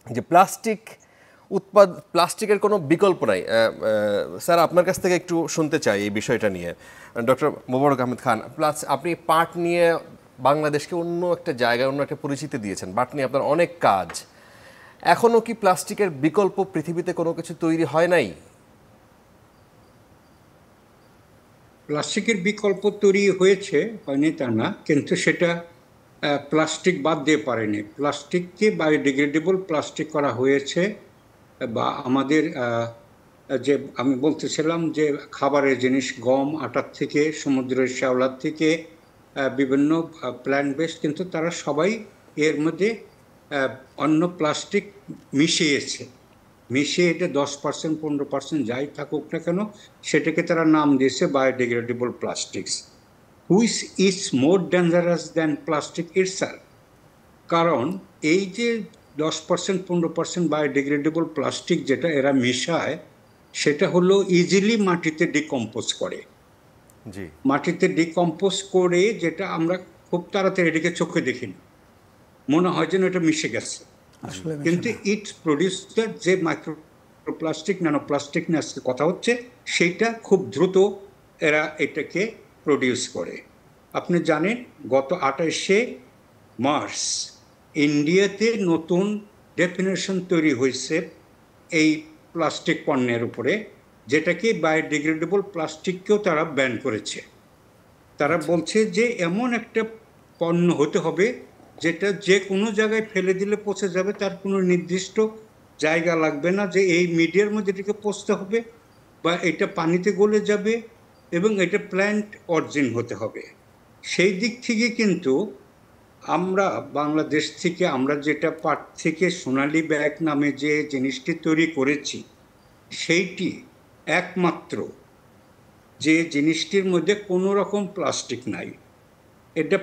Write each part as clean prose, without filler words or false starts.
যে প্লাস্টিকের কোনো বিকল্প নাই। স্যার আপনার কাছ থেকে একটু শুনতে চাই এই বিষয়টা নিয়ে। ডক্টর মোবারক আহমেদ খান, প্লাস আপনি পাট নিয়ে বাংলাদেশকে অন্য একটা জায়গায়, অন্য একটা পরিচিতি দিয়েছেন। পাট নিয়ে আপনার অনেক কাজ। এখনও কি প্লাস্টিকের বিকল্প পৃথিবীতে কোনো কিছু তৈরি হয় নাই? প্লাস্টিকের বিকল্প তৈরি হয়েছে, হয়নি তা না, কিন্তু সেটা প্লাস্টিক বাদ দিয়ে পারেনি। প্লাস্টিককে বায়োডিগ্রেডেবল প্লাস্টিক করা হয়েছে। বা আমাদের যে আমি বলতেছিলাম যে খাবারের জিনিস, গম, আটার থেকে, সমুদ্রের শ্যাওলার থেকে, বিভিন্ন প্ল্যান্ট বেসড, কিন্তু তারা সবাই এর মধ্যে অন্য প্লাস্টিক মিশিয়েছে। মিশিয়ে এটা 10% 15% যাই থাকুক না কেন, সেটাকে তারা নাম দিয়েছে biodegradable plastics, which is more dangerous than plastic itself. কারণ এই যে 10% 15% বায়োডিগ্রেডেবল প্লাস্টিক যেটা এরা মিশায়, সেটা হলো ইজিলি মাটিতে ডিকম্পোজ করে। জি, মাটিতে ডিকম্পোজ করে, যেটা আমরা খুব তাড়াতাড়ি এটাকে চোখে দেখি না, মনে হয় যেন এটা মিশে গেছে। আসলে মিশে কিন্তু না। ইট প্রডিউস যে মাইক্রোপ্লাস্টিক, ন্যানোপ্লাস্টিক নিয়ে আজকে কথা হচ্ছে, সেইটা খুব দ্রুত এরা এটাকে প্রডিউস করে। আপনি জানেন গত 28শে মার্চ ইন্ডিয়াতে নতুন ডেফিনেশন তৈরি হয়েছে এই প্লাস্টিক পণ্যের উপরে, যেটাকে বায়োডিগ্রেডেবল প্লাস্টিককেও তারা ব্যান করেছে। তারা বলছে যে এমন একটা পণ্য হতে হবে যেটা যে কোনো জায়গায় ফেলে দিলে পচে যাবে, তার কোনো নির্দিষ্ট জায়গা লাগবে না, যে এই মিডিয়ার মধ্যে এটাকে পচতে হবে বা এটা পানিতে গলে যাবে, এবং এটা প্ল্যান্ট অরিজিন হতে হবে। সেই দিক থেকে কিন্তু আমরা বাংলাদেশ থেকে, আমরা যেটা পাট থেকে সোনালী ব্যাগ নামে যে জিনিসটি তৈরি করেছি, সেইটি একমাত্র যে জিনিসটির মধ্যে কোনো রকম প্লাস্টিক নাই। এটা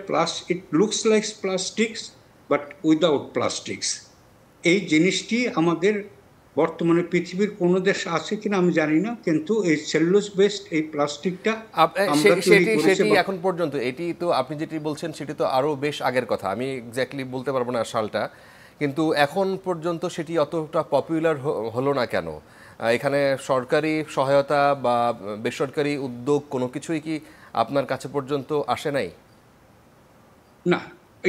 it looks like plastics but without plastics. এই জিনিসটি আমাদের বর্তমানে পৃথিবীর কোনো দেশ আছে কিনা আমি জানি না, কিন্তু এই সেলুলোজ বেসড এই প্লাস্টিকটা আমরা তৈরি সেটি করেছি। সেটি এখন পর্যন্ত, এটি তো আপনি যেটি বলছেন সেটি তো আরও বেশ আগের কথা, আমি এক্স্যাক্টলি বলতে পারবো না সালটা, কিন্তু এখন পর্যন্ত সেটি অতটা পপুলার হলো না কেন? এখানে সরকারি সহায়তা বা বেসরকারি উদ্যোগ কোনো কিছুই কি আপনার কাছে পর্যন্ত আসে নাই? না,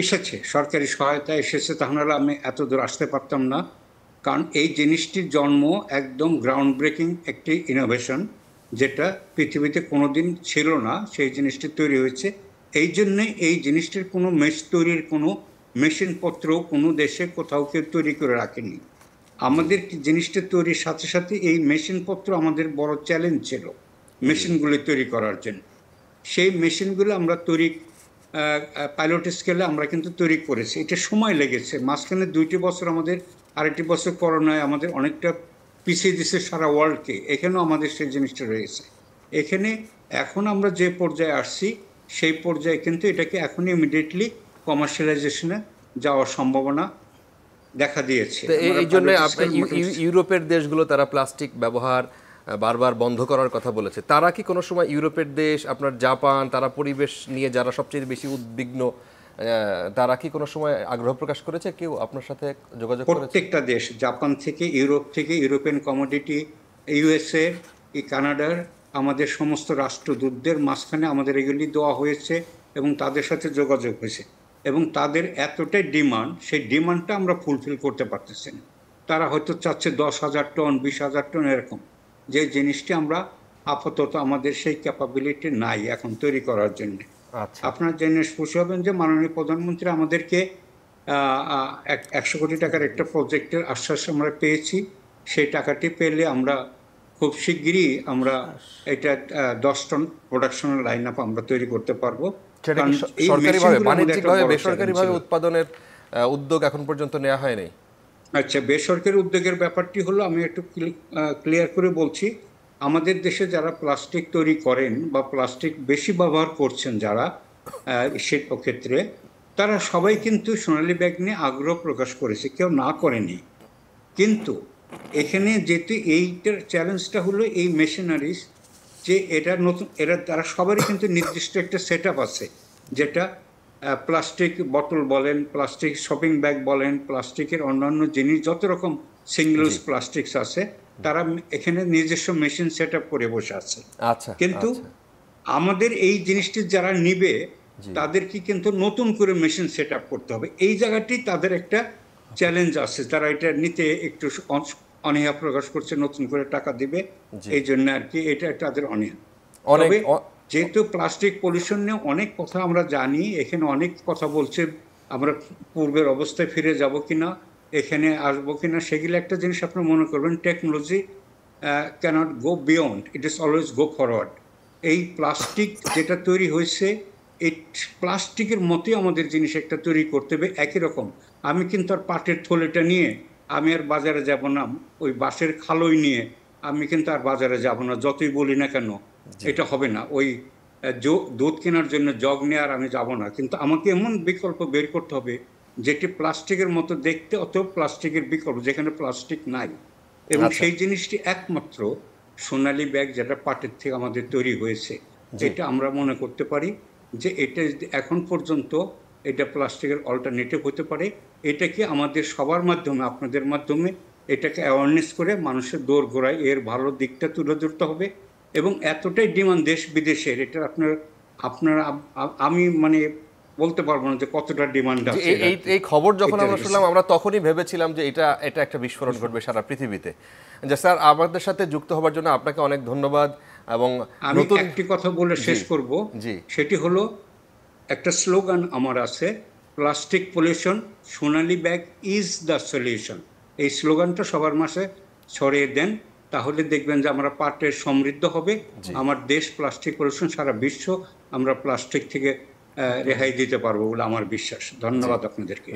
এসেছে, সরকারি সহায়তা এসেছে, তাহলে আমি এত দূর আসতে পারতাম না। কারণ এই জিনিসটির জন্ম একদম গ্রাউন্ড ব্রেকিং একটি ইনোভেশন, যেটা পৃথিবীতে কোনোদিন ছিল না, সেই জিনিসটি তৈরি হয়েছে। এই জন্যে এই জিনিসটির কোনো তৈরির কোনো মেশিনপত্র কোনো দেশে কোথাও কেউ তৈরি করে রাখেনি। জি, আমাদের জিনিসটা তৈরির সাথে সাথে এই মেশিনপত্র আমাদের বড় চ্যালেঞ্জ ছিল জি। মেশিনগুলি তৈরি করার জন্য। সেই মেশিনগুলো আমরা তৈরি পাইলট স্কেলে আমরা কিন্তু তৈরি করেছি। এটা সময় লেগেছে, মাঝখানে 2টি বছর আমাদের, আরেকটি বছর করোনায় আমাদের অনেকটা পিছিয়ে দিচ্ছে সারা ওয়ার্ল্ডকে। এখানেও আমাদের সেই জিনিসটা রয়েছে। এখানে এখন আমরা যে পর্যায়ে আসছি, সেই পর্যায়ে কিন্তু এটাকে এখন ইমিডিয়েটলি কমার্শিয়ালাইজেশনে যাওয়ার সম্ভাবনা দেখা দিয়েছে। তো আমরা এই জন্য পাইলট স্কেল মোটামুটি। ইউরোপের দেশগুলো তারা প্লাস্টিক ব্যবহার বারবার বন্ধ করার কথা বলেছে। তারা কি কোনো সময়, ইউরোপের দেশ, আপনার জাপান, তারা পরিবেশ নিয়ে যারা সবচেয়ে বেশি উদ্বিগ্ন, তারা কি কোনো সময় আগ্রহ প্রকাশ করেছে, কেউ আপনার সাথে যোগাযোগ করেছে? প্রত্যেকটা দেশ, জাপান থেকে, ইউরোপ থেকে, ইউরোপিয়ান কমোডিটি, ইউএসএ, কানাডার, আমাদের সমস্ত রাষ্ট্রদূতদের মাঝখানে আমাদের এগুলি দেওয়া হয়েছে এবং তাদের সাথে যোগাযোগ হয়েছে। এবং তাদের এতটাই ডিমান্ড, সেই ডিমান্ডটা আমরা ফুলফিল করতে পারতেছি না। তারা হয়তো চাচ্ছে 10,000 টন, 20,000 টন এরকম, যে জিনিসটি আমরা আপাতত আমাদের সেই ক্যাপাবিলিটি নাই এখন তৈরি করার জন্য। আচ্ছা। আপনার জেনে খুশি হবেন যে মাননীয় প্রধানমন্ত্রী আমাদেরকে 100 কোটি টাকার একটা প্রজেক্টের আশ্বাস আমরা পেয়েছি। সেই টাকাটি পেলে আমরা খুব শিগগিরই আমরা এটা 10 টন প্রোডাকশনের লাইন আপ আমরা তৈরি করতে পারবো। সেটা কি কারণ এই সরকারিভাবে, মেশিনগুলো আমাদের একটা বাণিজ্যিকভাবে, বড় চ্যালেঞ্জ বেসরকারিভাবে ছিল। উৎপাদনের উদ্যোগ এখন পর্যন্ত নেওয়া হয়নি? আচ্ছা, বেসরকারি উদ্যোগের ব্যাপারটি হলো, আমি একটু ক্লিয়ার করে বলছি। আমাদের দেশে যারা প্লাস্টিক তৈরি করেন বা প্লাস্টিক বেশি ব্যবহার করছেন যারা শিল্পক্ষেত্রে, তারা সবাই কিন্তু সোনালী ব্যাগ নিয়ে আগ্রহ প্রকাশ করেছে, কেউ না করেনি। কিন্তু এখানে যেহেতু এইটার চ্যালেঞ্জটা হলো এই মেশিনারিজ, যে এটা নতুন, তারা সবারই কিন্তু নির্দিষ্ট একটা সেট আপ আছে, যেটা প্লাস্টিক বোতল বলেন, প্লাস্টিক শপিং ব্যাগ বলেন, প্লাস্টিকের অন্যান্য জিনিস যত রকম সিঙ্গেল ইউজ প্লাস্টিক্স আছে, তারা এখানে নিজস্ব মেশিন সেট আপ করে বসে আছে। আচ্ছা কিন্তু আচ্ছা আমাদের এই জিনিসটি যারা নিবে তাদেরকে কিন্তু নতুন করে মেশিন সেট আপ করতে হবে। এই জায়গাটি তাদের একটা চ্যালেঞ্জ আছে, তারা এটা নিতে একটু অনীহা প্রকাশ করছে, নতুন করে টাকা দিবে এই জন্য আর কি, এটা তাদের অনীহা। তবে যেহেতু প্লাস্টিক পলিউশন নিয়ে অনেক কথা আমরা জানি, এখানে অনেক কথা বলছে, আমরা পূর্বের অবস্থায় ফিরে যাব কিনা, এখানে আসবো কিনা, সেগুলো একটা জিনিস আপনি মনে করবেন, technology can't go beyond, it is always go forward. এই প্লাস্টিক যেটা তৈরি হয়েছে, এই প্লাস্টিকের মতোই আমাদের জিনিস একটা তৈরি করতে হবে একই রকম। আমি কিন্তু আর পাটের থলেটা নিয়ে আমি আর বাজারে যাব না, ওই বাঁশের খালই নিয়ে আমি কিন্তু আর বাজারে যাব না, যতই বলি না কেন এটা হবে না। ওই দুধ কেনার জন্য জগ নিয়ে আর আমি যাব না, কিন্তু আমাকে এমন বিকল্প বের করতে হবে যেটি প্লাস্টিকের মতো দেখতে, অত প্লাস্টিকের বিকল্প যেখানে প্লাস্টিক নাই। এবং সেই জিনিসটি একমাত্র সোনালী ব্যাগ, যেটা পাটের থেকে আমাদের তৈরি হয়েছে, এটা আমরা মনে করতে পারি যে এটা এখন পর্যন্ত এটা প্লাস্টিকের অল্টারনেটিভ হতে পারে। এটাকে আমাদের সবার মাধ্যমে, আপনাদের মাধ্যমে এটাকে অ্যাওয়ারনেস করে মানুষের দোরগোড়ায় এর ভালো দিকটা তুলে ধরতে হবে। এবং এতটাই ডিমান্ড দেশ বিদেশের, এটা আপনারা আমি মানে বলতে পারবো না যে কতটা ডিমান্ড আছে। এই খবর যখন আমরা শুনলাম, আমরা তখনই ভেবেছিলাম যে এটা একটা বিস্ফোরণ ঘটবে সারা পৃথিবীতে। যে স্যার, আমাদের সাথে যুক্ত হবার জন্য আপনাকে অনেক ধন্যবাদ। এবং আমি একটি কথা বলে শেষ করব, সেটি হলো একটা স্লোগান আমার আছে, plastic pollution, Sonali bag is the solution. এই স্লোগানটা সবার মাঝে ছড়িয়ে দেন, তাহলে দেখবেন যে আমরা পাটের সমৃদ্ধ হবে আমার দেশ। প্লাস্টিক পলিউশন সারা বিশ্ব আমরা প্লাস্টিক থেকে রেহাই দিতে পারবো বলে আমার বিশ্বাস। ধন্যবাদ আপনাদেরকে।